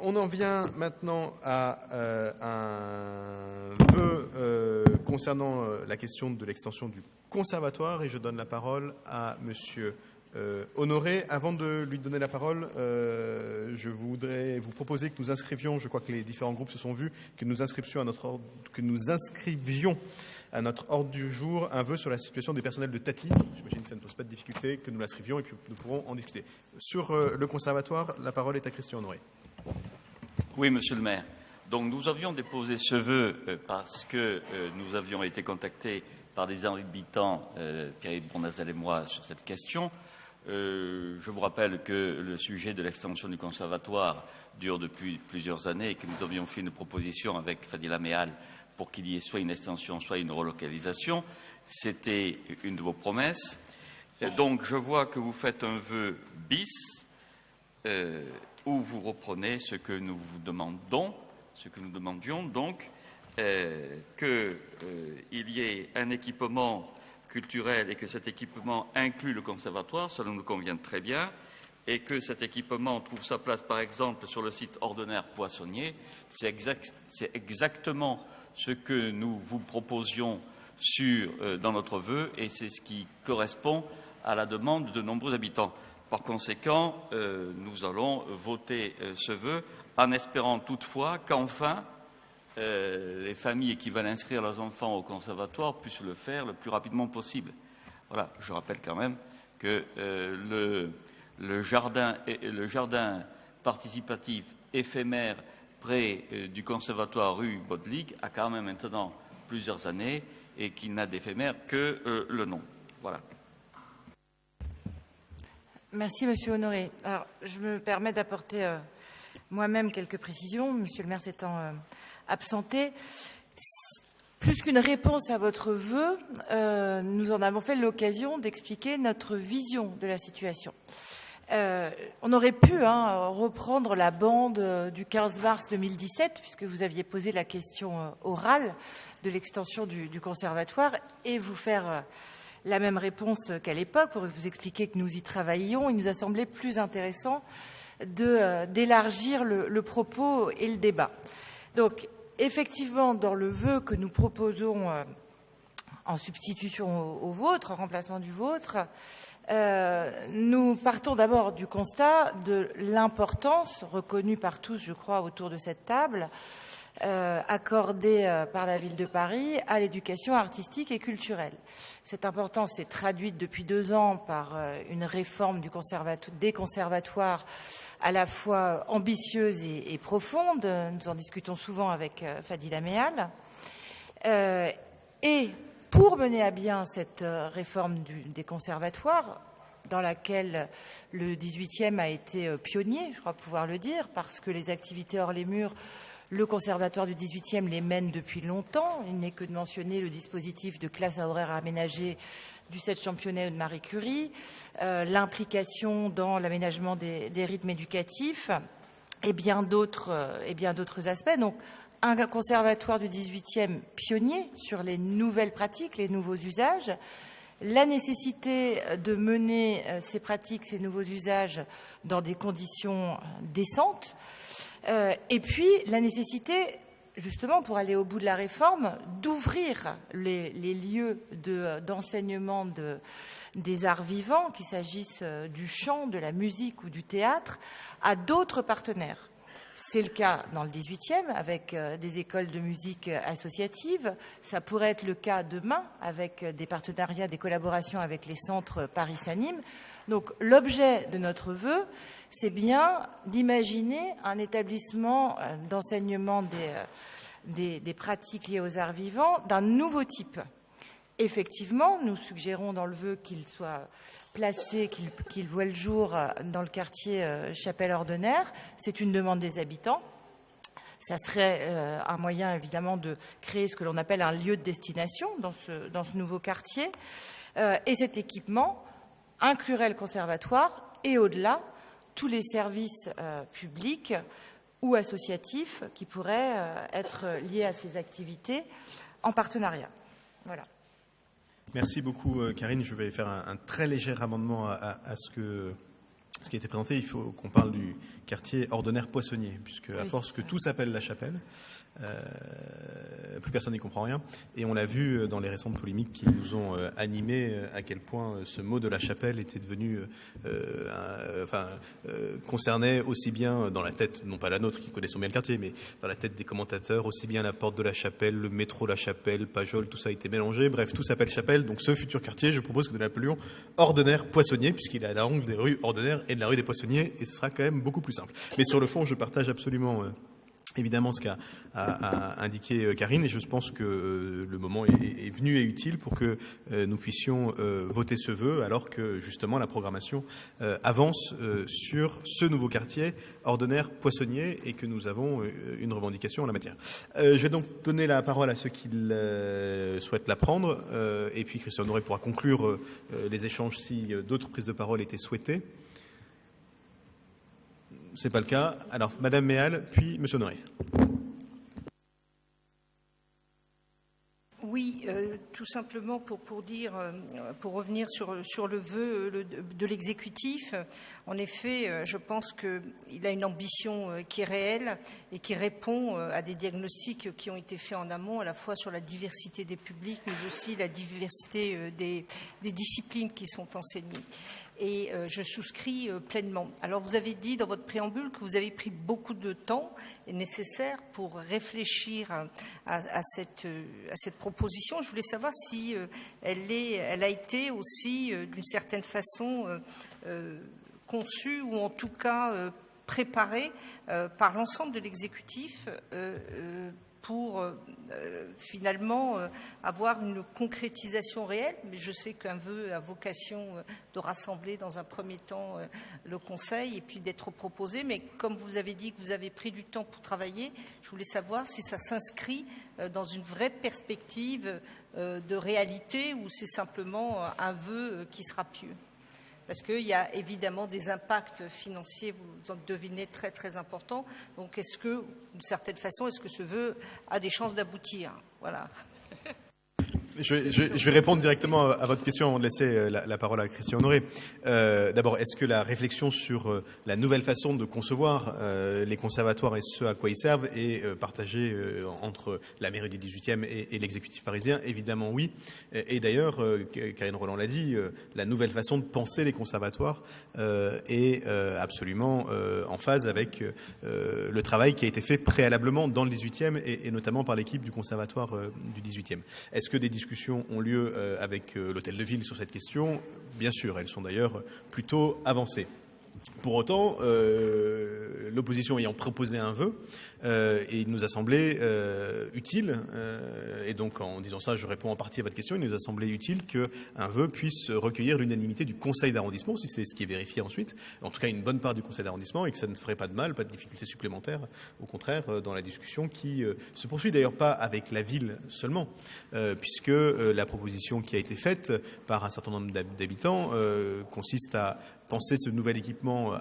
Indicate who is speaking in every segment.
Speaker 1: On en vient maintenant à un vœu concernant la question de l'extension du conservatoire et je donne la parole à Monsieur Honoré. Avant de lui donner la parole, je voudrais vous proposer que nous inscrivions, je crois que les différents groupes se sont vus, que nous inscrivions à notre ordre du jour un vœu sur la situation des personnels de Tati. J'imagine que ça ne pose pas de difficulté, que nous l'inscrivions et puis nous pourrons en discuter. Sur le conservatoire, la parole est à Christian Honoré.
Speaker 2: Oui, Monsieur le maire. Donc nous avions déposé ce vœu parce que nous avions été contactés par des habitants, Pierre Bournazal et moi, sur cette question. Je vous rappelle que le sujet de l'extension du conservatoire dure depuis plusieurs années et que nous avions fait une proposition avec Fadila Méal pour qu'il y ait soit une extension, soit une relocalisation. C'était une de vos promesses. Donc je vois que vous faites un vœu bis où vous reprenez ce que nous vous demandions, donc qu'il y ait un équipement culturel et que cet équipement inclut le conservatoire, cela nous convient très bien, et que cet équipement trouve sa place, par exemple, sur le site ordinaire Poissonnier. C'est exactement ce que nous vous proposions dans notre vœu, et c'est ce qui correspond à la demande de nombreux habitants. Par conséquent, nous allons voter ce vœu en espérant toutefois qu'enfin les familles qui veulent inscrire leurs enfants au conservatoire puissent le faire le plus rapidement possible. Voilà, je rappelle quand même que le jardin participatif éphémère près du conservatoire rue Bodelig a quand même maintenant plusieurs années et qu'il n'a d'éphémère que le nom. Voilà.
Speaker 3: Merci, Monsieur Honoré. Alors, je me permets d'apporter moi-même quelques précisions, Monsieur le maire s'étant absenté. Plus qu'une réponse à votre vœu, nous en avons fait l'occasion d'expliquer notre vision de la situation. On aurait pu reprendre la bande du 15 mars 2017, puisque vous aviez posé la question orale de l'extension du conservatoire, et vous faire la même réponse qu'à l'époque, pour vous expliquer que nous y travaillions. Il nous a semblé plus intéressant d'élargir le propos et le débat. Donc, effectivement, dans le vœu que nous proposons en substitution au vôtre, en remplacement du vôtre, nous partons d'abord du constat de l'importance, reconnue par tous, je crois, autour de cette table, accordée par la ville de Paris à l'éducation artistique et culturelle. Cette importance s'est traduite depuis 2 ans par une réforme des conservatoires à la fois ambitieuse et profonde. Nous en discutons souvent avec Fadila Méal. Et pour mener à bien cette réforme des conservatoires, dans laquelle le 18e a été pionnier, je crois pouvoir le dire, parce que les activités hors les murs, le conservatoire du 18e les mène depuis longtemps. Il n'est que de mentionner le dispositif de classe à horaires aménagés du 7 Championnet ou de Marie Curie, l'implication dans l'aménagement des rythmes éducatifs et bien d'autres aspects. Donc, un conservatoire du 18e pionnier sur les nouvelles pratiques, les nouveaux usages, la nécessité de mener ces pratiques, ces nouveaux usages dans des conditions décentes, et puis la nécessité, justement, pour aller au bout de la réforme, d'ouvrir les lieux d'enseignement des arts vivants, qu'il s'agisse du chant, de la musique ou du théâtre, à d'autres partenaires. C'est le cas dans le 18e avec des écoles de musique associatives. Ça pourrait être le cas demain avec des partenariats, des collaborations avec les centres Paris s'anime. Donc l'objet de notre vœu, c'est bien d'imaginer un établissement d'enseignement des pratiques liées aux arts vivants d'un nouveau type. Effectivement, nous suggérons dans le vœu qu'il soit placé, qu'il voit le jour dans le quartier Chapelle-Ordonnaire. C'est une demande des habitants. Ça serait un moyen, évidemment, de créer ce que l'on appelle un lieu de destination dans ce nouveau quartier. Et cet équipement inclurait le conservatoire et, au-delà, tous les services publics ou associatifs qui pourraient être liés à ces activités en partenariat. Voilà.
Speaker 1: Merci beaucoup, Karine. Je vais faire un très léger amendement à ce que ce qui a été présenté, il faut qu'on parle du quartier Ordener-Poissonnier, puisque à force que tout s'appelle La Chapelle, plus personne n'y comprend rien. Et on l'a vu dans les récentes polémiques qui nous ont animés, à quel point ce mot de La Chapelle était devenu, concernait aussi bien dans la tête, non pas la nôtre qui connaissons bien le quartier, mais dans la tête des commentateurs, aussi bien la porte de La Chapelle, le métro La Chapelle, Pajol, tout ça a été mélangé. Bref, tout s'appelle Chapelle. Donc ce futur quartier, je propose que nous l'appelions Ordener-Poissonnier, puisqu'il est à l'angle des rues Ordener et de la rue des Poissonniers, et ce sera quand même beaucoup plus simple. Mais sur le fond, je partage absolument évidemment ce qu'a indiqué Karine, et je pense que le moment est venu et utile pour que nous puissions voter ce vœu, alors que justement la programmation avance sur ce nouveau quartier Ordener-Poissonnier, et que nous avons une revendication en la matière. Je vais donc donner la parole à ceux qui souhaitent la prendre, et puis Christian Honoré pourra conclure les échanges si d'autres prises de parole étaient souhaitées. Ce n'est pas le cas. Alors, Madame Méal, puis Monsieur Honoré.
Speaker 4: Oui, tout simplement pour dire, pour revenir sur le vœu de l'exécutif. En effet, je pense qu'il a une ambition qui est réelle et qui répond à des diagnostics qui ont été faits en amont, à la fois sur la diversité des publics, mais aussi la diversité des disciplines qui sont enseignées. Et je souscris pleinement. Alors, vous avez dit dans votre préambule que vous avez pris beaucoup de temps nécessaire pour réfléchir à cette proposition. Je voulais savoir si elle a été aussi, d'une certaine façon, conçue ou en tout cas préparée par l'ensemble de l'exécutif pour finalement avoir une concrétisation réelle. Mais je sais qu'un vœu a vocation de rassembler dans un premier temps le Conseil et puis d'être proposé. Mais comme vous avez dit que vous avez pris du temps pour travailler, je voulais savoir si ça s'inscrit dans une vraie perspective de réalité ou c'est simplement un vœu qui sera pieux. Parce qu'il y a évidemment des impacts financiers, vous en devinez, très très importants. Donc est-ce que, d'une certaine façon, est-ce que ce vœu a des chances d'aboutir? Voilà.
Speaker 1: Je vais répondre directement à votre question avant de laisser la parole à Christian Honoré. D'abord, est-ce que la réflexion sur la nouvelle façon de concevoir les conservatoires et ce à quoi ils servent est partagée entre la mairie du 18e et l'exécutif parisien? Évidemment oui. Et d'ailleurs, Karine Roland l'a dit, la nouvelle façon de penser les conservatoires est absolument en phase avec le travail qui a été fait préalablement dans le 18e et notamment par l'équipe du conservatoire du 18e. Est-ce que des discussions ont lieu avec l'hôtel de ville sur cette question? Bien sûr, elles sont d'ailleurs plutôt avancées. Pour autant, l'opposition ayant proposé un vœu, et il nous a semblé utile, et donc en disant ça, je réponds en partie à votre question, il nous a semblé utile qu'un vœu puisse recueillir l'unanimité du conseil d'arrondissement, si c'est ce qui est vérifié ensuite, en tout cas une bonne part du conseil d'arrondissement, et que ça ne ferait pas de mal, pas de difficultés supplémentaires, au contraire, dans la discussion qui se poursuit d'ailleurs pas avec la ville seulement, puisque la proposition qui a été faite par un certain nombre d'habitants consiste à penser ce nouvel équipement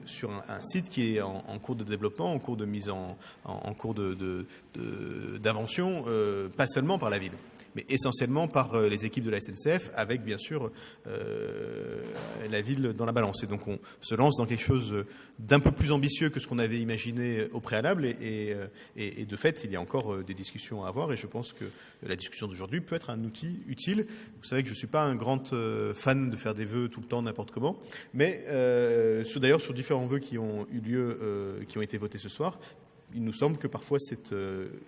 Speaker 1: sur un site qui est en cours de développement, en cours de mise en cours d'invention, pas seulement par la ville, mais essentiellement par les équipes de la SNCF, avec bien sûr la ville dans la balance. Et donc on se lance dans quelque chose d'un peu plus ambitieux que ce qu'on avait imaginé au préalable, et de fait, il y a encore des discussions à avoir, et je pense que la discussion d'aujourd'hui peut être un outil utile. Vous savez que je ne suis pas un grand fan de faire des vœux tout le temps, n'importe comment, mais d'ailleurs sur différents vœux qui ont eu lieu, qui ont été votés ce soir, il nous semble que parfois c'est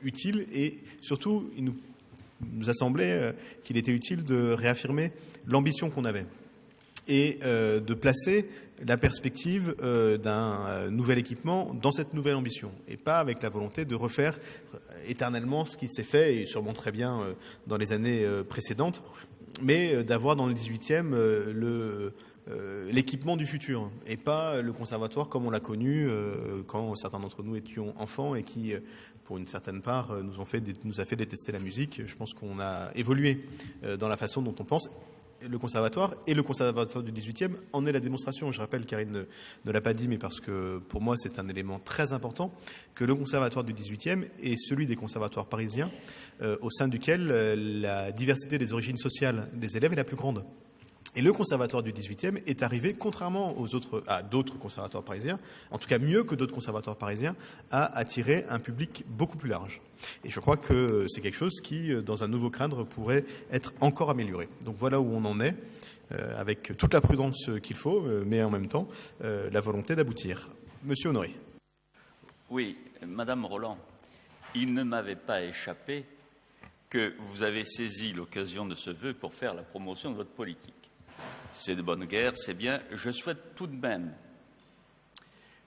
Speaker 1: utile, et surtout il nous a semblé qu'il était utile de réaffirmer l'ambition qu'on avait et de placer la perspective d'un nouvel équipement dans cette nouvelle ambition, et pas avec la volonté de refaire éternellement ce qui s'est fait, et sûrement très bien dans les années précédentes, mais d'avoir dans le 18e l'équipement du futur, et pas le conservatoire comme on l'a connu quand certains d'entre nous étions enfants, et qui, pour une certaine part, nous a fait détester la musique. Je pense qu'on a évolué dans la façon dont on pense. Le conservatoire, et le conservatoire du 18e en est la démonstration. Je rappelle, Karine ne l'a pas dit, mais parce que pour moi c'est un élément très important, que le conservatoire du 18e est celui des conservatoires parisiens au sein duquel la diversité des origines sociales des élèves est la plus grande. Et le conservatoire du 18e est arrivé, contrairement à d'autres conservatoires parisiens, en tout cas mieux que d'autres conservatoires parisiens, à attirer un public beaucoup plus large. Et je crois que c'est quelque chose qui, dans un nouveau cadre, pourrait être encore amélioré. Donc voilà où on en est, avec toute la prudence qu'il faut, mais en même temps, la volonté d'aboutir. Monsieur Honoré.
Speaker 2: Oui, Madame Roland, il ne m'avait pas échappé que vous avez saisi l'occasion de ce vœu pour faire la promotion de votre politique. C'est de bonne guerre, c'est bien. Je souhaite tout de même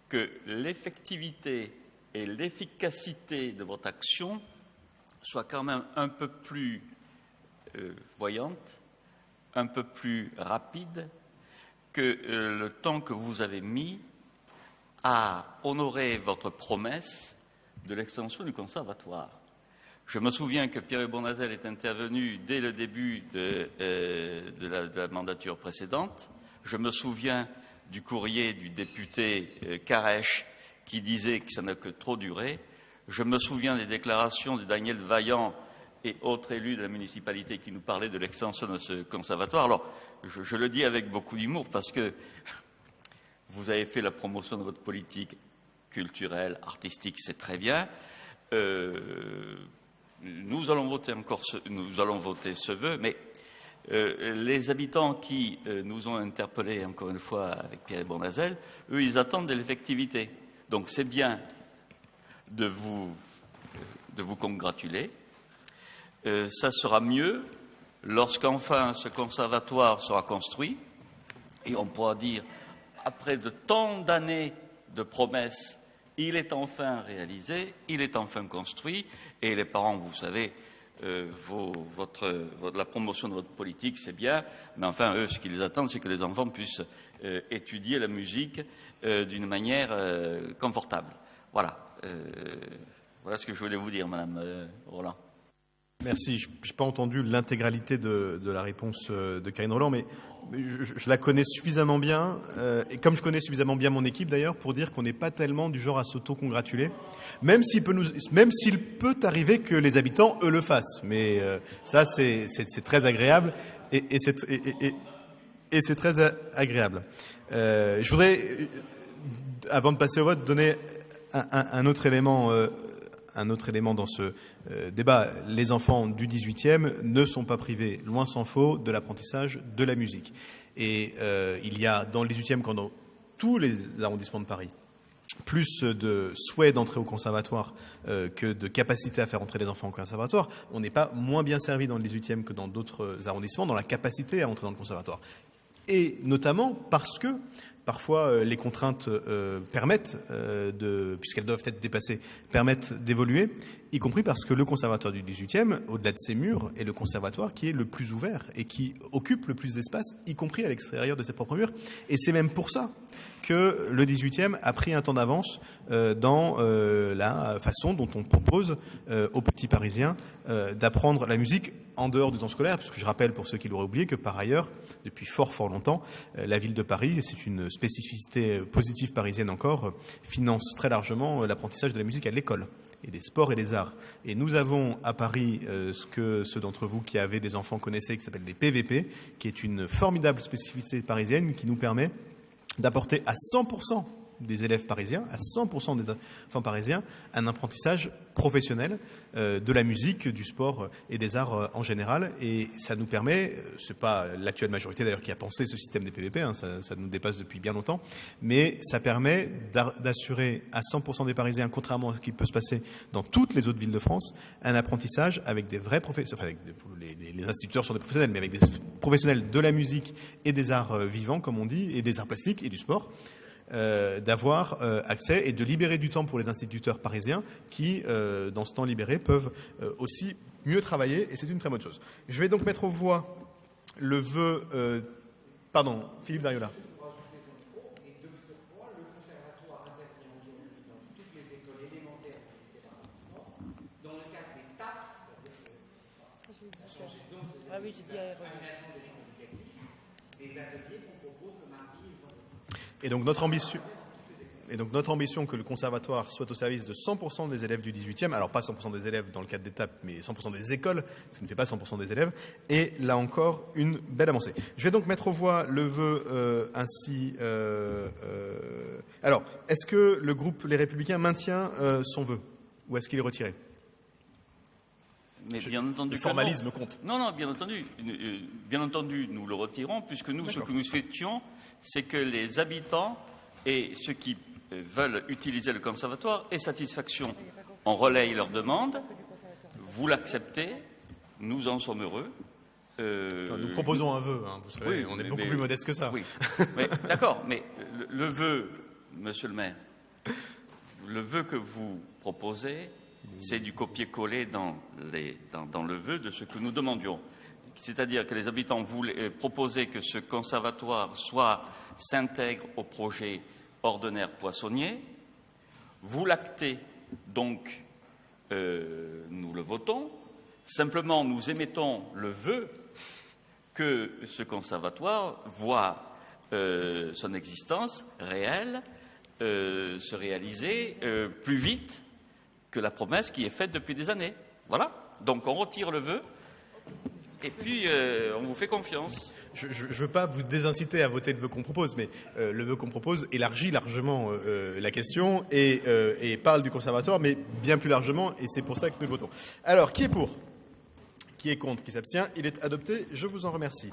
Speaker 2: que l'effectivité et l'efficacité de votre action soient quand même un peu plus voyantes, un peu plus rapides que le temps que vous avez mis à honorer votre promesse de l'extension du conservatoire. Je me souviens que Pierre Bournazel est intervenu dès le début de la mandature précédente. Je me souviens du courrier du député Carèche qui disait que ça n'a que trop duré. Je me souviens des déclarations de Daniel Vaillant et autres élus de la municipalité qui nous parlaient de l'extension de ce conservatoire. Alors, je le dis avec beaucoup d'humour parce que vous avez fait la promotion de votre politique culturelle, artistique, c'est très bien. Nous allons voter ce vœu, mais les habitants qui nous ont interpellés, encore une fois, avec Pierre Bournazel, eux, ils attendent de l'effectivité. Donc, c'est bien de vous congratuler. Ça sera mieux lorsqu'enfin ce conservatoire sera construit et on pourra dire, après de tant d'années de promesses, il est enfin réalisé, il est enfin construit, et les parents, vous savez, la promotion de votre politique, c'est bien, mais enfin, eux, ce qu'ils attendent, c'est que les enfants puissent étudier la musique d'une manière confortable. Voilà. Voilà ce que je voulais vous dire, Madame Roland.
Speaker 1: Merci. Je n'ai pas entendu l'intégralité de la réponse de Karine Roland, mais je la connais suffisamment bien, et comme je connais suffisamment bien mon équipe d'ailleurs, pour dire qu'on n'est pas tellement du genre à s'auto-congratuler, même s'il peut arriver que les habitants, eux, le fassent. Mais ça, c'est très agréable, et c'est très agréable. Je voudrais, avant de passer au vote, donner un autre élément dans ce débat. Les enfants du 18e ne sont pas privés, loin s'en faut, de l'apprentissage de la musique. Et il y a dans le 18e, comme dans tous les arrondissements de Paris, plus de souhaits d'entrer au conservatoire que de capacité à faire entrer les enfants au conservatoire. On n'est pas moins bien servi dans le 18e que dans d'autres arrondissements dans la capacité à entrer dans le conservatoire. Et notamment parce que parfois, les contraintes permettent, puisqu'elles doivent être dépassées, permettent d'évoluer, y compris parce que le conservatoire du 18e, au-delà de ses murs, est le conservatoire qui est le plus ouvert et qui occupe le plus d'espace, y compris à l'extérieur de ses propres murs. Et c'est même pour ça que le 18e a pris un temps d'avance dans la façon dont on propose aux petits Parisiens d'apprendre la musique en dehors du temps scolaire, puisque je rappelle pour ceux qui l'auraient oublié que par ailleurs, depuis fort longtemps, la ville de Paris, et c'est une spécificité positive parisienne encore, finance très largement l'apprentissage de la musique à l'école, et des sports et des arts. Et nous avons à Paris ce que ceux d'entre vous qui avaient des enfants connaissaient, qui s'appelle les PVP, qui est une formidable spécificité parisienne qui nous permet d'apporter à 100% des élèves parisiens, à 100% des enfants parisiens, un apprentissage professionnel de la musique, du sport et des arts en général. Et ça nous permet, c'est pas l'actuelle majorité d'ailleurs qui a pensé ce système des PVP, hein, ça nous dépasse depuis bien longtemps, mais ça permet d'assurer à 100% des Parisiens, contrairement à ce qui peut se passer dans toutes les autres villes de France, un apprentissage avec des vrais professionnels, enfin les instituteurs sont des professionnels, mais avec des professionnels de la musique et des arts vivants, comme on dit, et des arts plastiques et du sport. D'avoir accès et de libérer du temps pour les instituteurs parisiens qui, dans ce temps libéré, peuvent aussi mieux travailler, et c'est une très bonne chose. Je vais donc mettre aux voix le vœu... pardon, Philippe Dariola.
Speaker 3: Ah oui, j'ai dit à
Speaker 1: Et donc notre ambition... Et donc notre ambition que le conservatoire soit au service de 100% des élèves du 18e, alors pas 100% des élèves dans le cadre d'étape, mais 100% des écoles, ce qui ne fait pas 100% des élèves, et là encore une belle avancée. Je vais donc mettre aux voix le vœu ainsi... Alors, est-ce que le groupe Les Républicains maintient son vœu, ou est-ce qu'il est retiré?
Speaker 2: Mais bien entendu,
Speaker 1: le formalisme compte.
Speaker 2: Non, bien entendu. Bien entendu, nous le retirons, puisque nous, ce que nous souhaitions, c'est que les habitants et ceux qui veulent utiliser le conservatoire aient satisfaction. On relaye leur demande, vous l'acceptez, nous en sommes heureux.
Speaker 1: Nous proposons un vœu, hein, vous savez, on est beaucoup plus modeste que ça.
Speaker 2: Oui, d'accord, mais le vœu, monsieur le maire, le vœu que vous proposez, c'est du copier-coller dans le vœu de ce que nous demandions. C'est-à-dire que les habitants voulaient proposer que ce conservatoire s'intègre au projet ordinaire poissonnier. Vous l'actez, donc nous le votons. Simplement, nous émettons le vœu que ce conservatoire voit son existence réelle se réaliser plus vite que la promesse qui est faite depuis des années. Voilà. Donc on retire le vœu et puis on vous fait confiance.
Speaker 1: Je ne veux pas vous désinciter à voter le vœu qu'on propose, mais le vœu qu'on propose élargit largement la question et parle du conservatoire, mais bien plus largement, et c'est pour ça que nous votons. Alors, qui est pour? Qui est contre? Qui s'abstient? Il est adopté. Je vous en remercie.